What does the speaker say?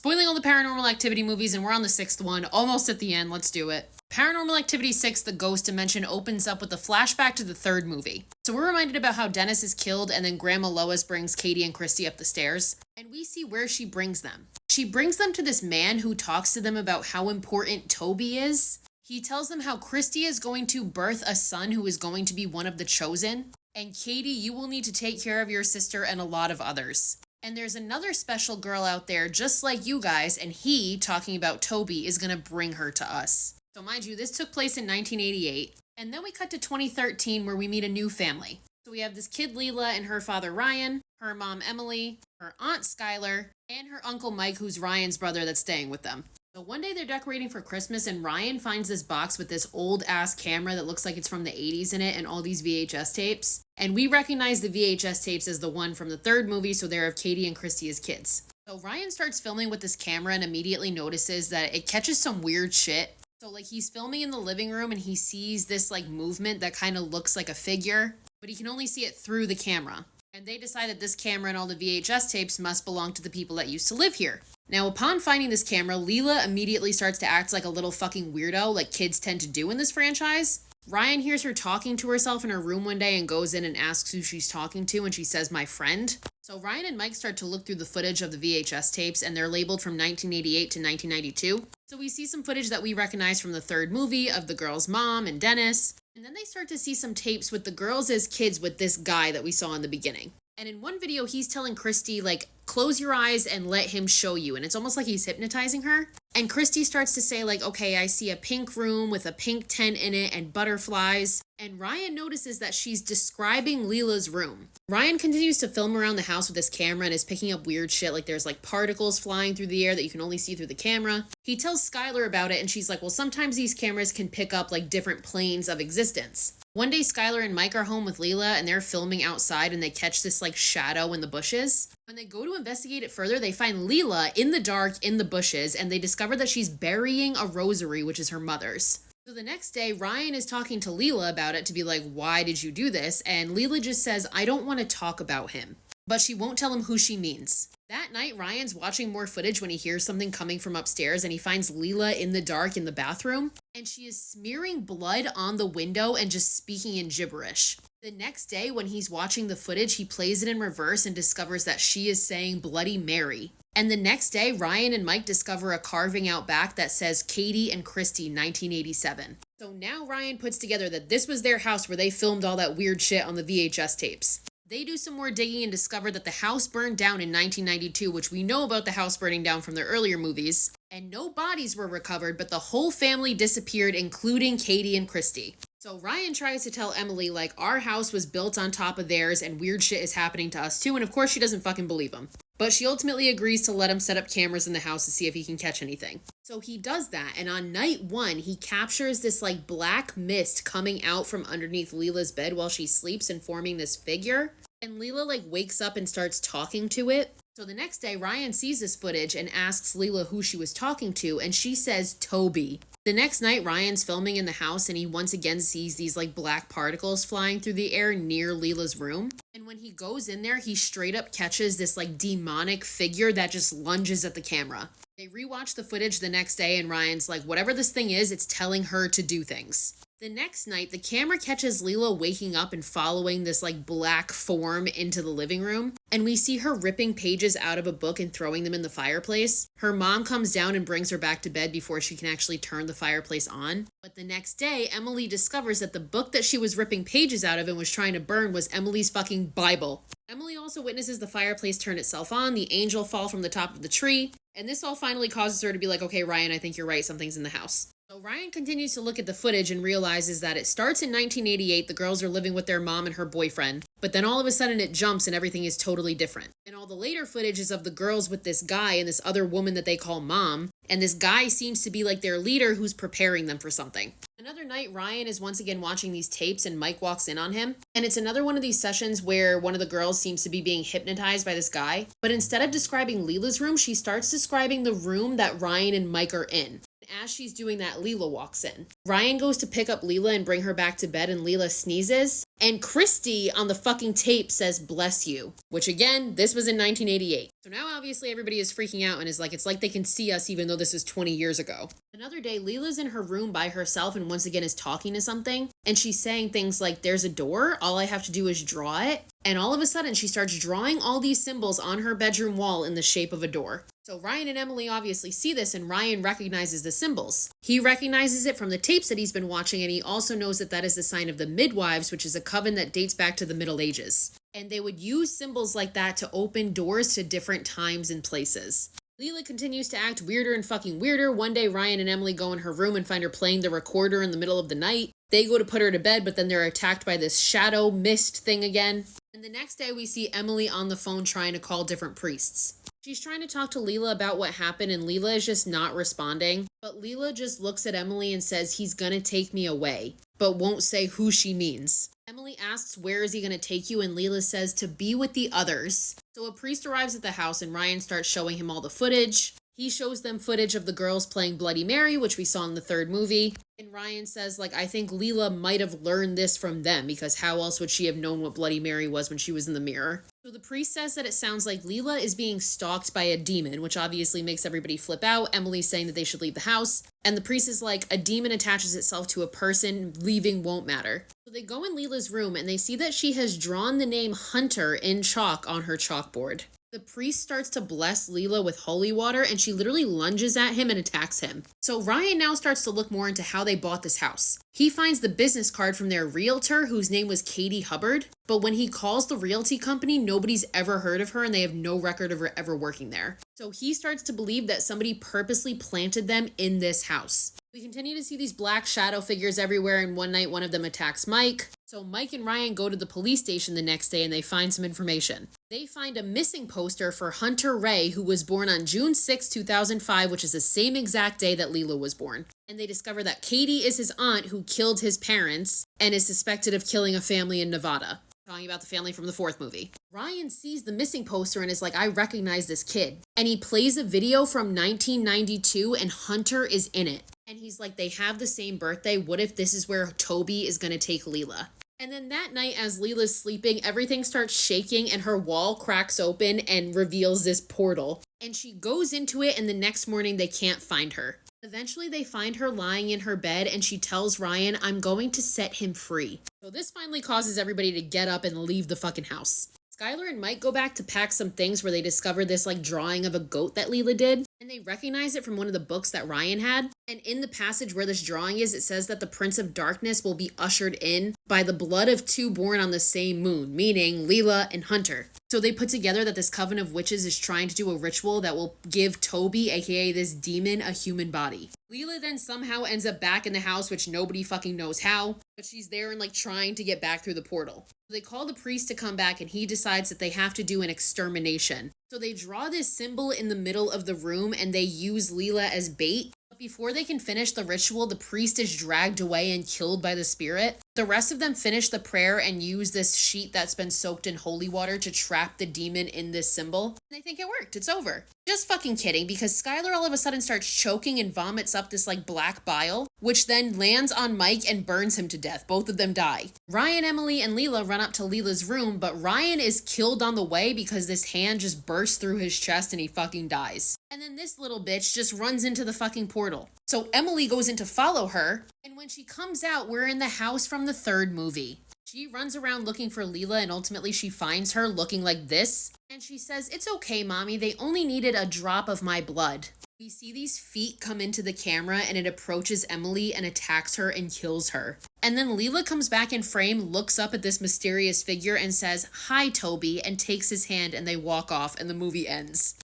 Spoiling all the Paranormal Activity movies, and we're on the 6th one, almost at the end. Let's do it. Paranormal Activity 6, The Ghost Dimension, opens up with a flashback to the 3rd movie. So we're reminded about how Dennis is killed, and then Grandma Lois brings Katie and Christy up the stairs, and we see where she brings them. She brings them to this man who talks to them about how important Toby is. He tells them how Christy is going to birth a son who is going to be one of the chosen, and Katie, you will need to take care of your sister and a lot of others. And there's another special girl out there just like you guys, and he, talking about Toby, is going to bring her to us. So mind you, this took place in 1988, and then we cut to 2013 where we meet a new family. So we have this kid Leela and her father Ryan, her mom Emily, her aunt Skylar, and her uncle Mike, who's Ryan's brother that's staying with them. So one day they're decorating for Christmas, and Ryan finds this box with this old ass camera that looks like it's from the 80s in it and all these VHS tapes. And we recognize the VHS tapes as the one from the 3rd movie, so they're of Katie and Christy as kids. So Ryan starts filming with this camera and immediately notices that it catches some weird shit. So like he's filming in the living room and he sees this like movement that kind of looks like a figure, but he can only see it through the camera. And they decide that this camera and all the VHS tapes must belong to the people that used to live here. Now, upon finding this camera, Leela immediately starts to act like a little fucking weirdo, like kids tend to do in this franchise. Ryan hears her talking to herself in her room one day and goes in and asks who she's talking to, and she says, "My friend." So Ryan and Mike start to look through the footage of the VHS tapes, and they're labeled from 1988 to 1992. So we see some footage that we recognize from the 3rd movie of the girl's mom and Dennis. And then they start to see some tapes with the girls as kids with this guy that we saw in the beginning. And in one video, he's telling Christy, like, close your eyes and let him show you. And it's almost like he's hypnotizing her. And Christy starts to say, like, okay, I see a pink room with a pink tent in it and butterflies. And Ryan notices that she's describing Leela's room. Ryan continues to film around the house with this camera and is picking up weird shit, like there's like particles flying through the air that you can only see through the camera. He tells Skylar about it and she's like, well, sometimes these cameras can pick up like different planes of existence. One day, Skylar and Mike are home with Leela and they're filming outside and they catch this like shadow in the bushes. When they go to investigate it further, they find Leela in the dark in the bushes and they discover that she's burying a rosary, which is her mother's. So the next day, Ryan is talking to Leela about it to be like, why did you do this? And Leela just says, I don't want to talk about him. But she won't tell him who she means. That night, Ryan's watching more footage when he hears something coming from upstairs and he finds Leela in the dark in the bathroom. And she is smearing blood on the window and just speaking in gibberish. The next day, when he's watching the footage, he plays it in reverse and discovers that she is saying Bloody Mary. And the next day, Ryan and Mike discover a carving out back that says Katie and Christy 1987. So now Ryan puts together that this was their house where they filmed all that weird shit on the VHS tapes. They do some more digging and discover that the house burned down in 1992, which we know about the house burning down from the earlier movies. And no bodies were recovered, but the whole family disappeared, including Katie and Christy. So Ryan tries to tell Emily, like, our house was built on top of theirs and weird shit is happening to us too, and of course she doesn't fucking believe him. But she ultimately agrees to let him set up cameras in the house to see if he can catch anything. So he does that, and on night 1, he captures this like black mist coming out from underneath Leela's bed while she sleeps and forming this figure. And Leela like wakes up and starts talking to it. So the next day, Ryan sees this footage and asks Leela who she was talking to, and she says Toby. The next night, Ryan's filming in the house and he once again sees these like black particles flying through the air near Leela's room. And when he goes in there, he straight up catches this like demonic figure that just lunges at the camera. They rewatch the footage the next day and Ryan's like, whatever this thing is, it's telling her to do things. The next night, the camera catches Leela waking up and following this like black form into the living room. And we see her ripping pages out of a book and throwing them in the fireplace. Her mom comes down and brings her back to bed before she can actually turn the fireplace on. But the next day, Emily discovers that the book that she was ripping pages out of and was trying to burn was Emily's fucking Bible. Emily also witnesses the fireplace turn itself on, the angel fall from the top of the tree, and this all finally causes her to be like, okay, Ryan, I think you're right, something's in the house. So Ryan continues to look at the footage and realizes that it starts in 1988, the girls are living with their mom and her boyfriend, but then all of a sudden it jumps and everything is totally different. And all the later footage is of the girls with this guy and this other woman that they call mom, and this guy seems to be like their leader who's preparing them for something. Another night, Ryan is once again watching these tapes and Mike walks in on him. And it's another one of these sessions where one of the girls seems to be being hypnotized by this guy. But instead of describing Leela's room, she starts describing the room that Ryan and Mike are in. As she's doing that, Leela walks in. Ryan goes to pick up Leela and bring her back to bed and Leela sneezes. And Christy on the fucking tape says, bless you. Which again, this was in 1988. So now obviously everybody is freaking out and is like, it's like they can see us even though this is 20 years ago. Another day, Leela's in her room by herself and once again is talking to something. And she's saying things like, there's a door, all I have to do is draw it. And all of a sudden she starts drawing all these symbols on her bedroom wall in the shape of a door. So Ryan and Emily obviously see this and Ryan recognizes the symbols. He recognizes it from the tapes that he's been watching and he also knows that that is the sign of the midwives, which is a coven that dates back to the Middle Ages. And they would use symbols like that to open doors to different times and places. Leela continues to act weirder and fucking weirder. One day, Ryan and Emily go in her room and find her playing the recorder in the middle of the night. They go to put her to bed, but then they're attacked by this shadow mist thing again. And the next day, we see Emily on the phone trying to call different priests. She's trying to talk to Leela about what happened, and Leela is just not responding. But Leela just looks at Emily and says, he's gonna take me away, but won't say who she means. Emily asks, where is he going to take you? And Leela says, to be with the others. So a priest arrives at the house and Ryan starts showing him all the footage. He shows them footage of the girls playing Bloody Mary, which we saw in the third movie. And Ryan says, like, I think Leela might have learned this from them because how else would she have known what Bloody Mary was when she was in the mirror? So the priest says that it sounds like Leela is being stalked by a demon, which obviously makes everybody flip out. Emily's saying that they should leave the house. And the priest is like, a demon attaches itself to a person, leaving won't matter. So they go in Leela's room and they see that she has drawn the name Hunter in chalk on her chalkboard. The priest starts to bless Leela with holy water and she literally lunges at him and attacks him. So Ryan now starts to look more into how they bought this house. He finds the business card from their realtor whose name was Katie Hubbard, but when he calls the realty company, nobody's ever heard of her and they have no record of her ever working there. So he starts to believe that somebody purposely planted them in this house. We continue to see these black shadow figures everywhere and one night one of them attacks Mike. So Mike and Ryan go to the police station the next day and they find some information. They find a missing poster for Hunter Ray, who was born on June 6, 2005, which is the same exact day that Leela was born. And they discover that Katie is his aunt who killed his parents and is suspected of killing a family in Nevada. Talking about the family from the fourth movie. Ryan sees the missing poster and is like, I recognize this kid. And he plays a video from 1992 and Hunter is in it. And he's like, they have the same birthday. What if this is where Toby is going to take Leela? And then that night, as Leela's sleeping, everything starts shaking and her wall cracks open and reveals this portal. And she goes into it and the next morning they can't find her. Eventually they find her lying in her bed and she tells Ryan, I'm going to set him free. So this finally causes everybody to get up and leave the fucking house. Skylar and Mike go back to pack some things where they discover this like drawing of a goat that Leela did. And they recognize it from one of the books that Ryan had. And in the passage where this drawing is, it says that the Prince of Darkness will be ushered in by the blood of two born on the same moon, meaning Leela and Hunter. So they put together that this coven of witches is trying to do a ritual that will give Toby, aka this demon, a human body. Leela then somehow ends up back in the house, which nobody fucking knows how, but she's there and like trying to get back through the portal. So they call the priest to come back and he decides that they have to do an extermination. So they draw this symbol in the middle of the room and they use Leela as bait. But before they can finish the ritual, the priest is dragged away and killed by the spirit. The rest of them finish the prayer and use this sheet that's been soaked in holy water to trap the demon in this symbol. And they think it worked. It's over. Just fucking kidding, because Skylar all of a sudden starts choking and vomits up this like black bile, which then lands on Mike and burns him to death. Both of them die. Ryan, Emily, and Leela run up to Leela's room, but Ryan is killed on the way because this hand just bursts through his chest and he fucking dies. And then this little bitch just runs into the fucking portal. So Emily goes in to follow her, and when she comes out, we're in the house from the third movie. She runs around looking for Leela and ultimately she finds her looking like this. And she says, it's okay, mommy, they only needed a drop of my blood. We see these feet come into the camera and it approaches Emily and attacks her and kills her. And then Leela comes back in frame, looks up at this mysterious figure and says, hi, Toby, and takes his hand and they walk off and the movie ends.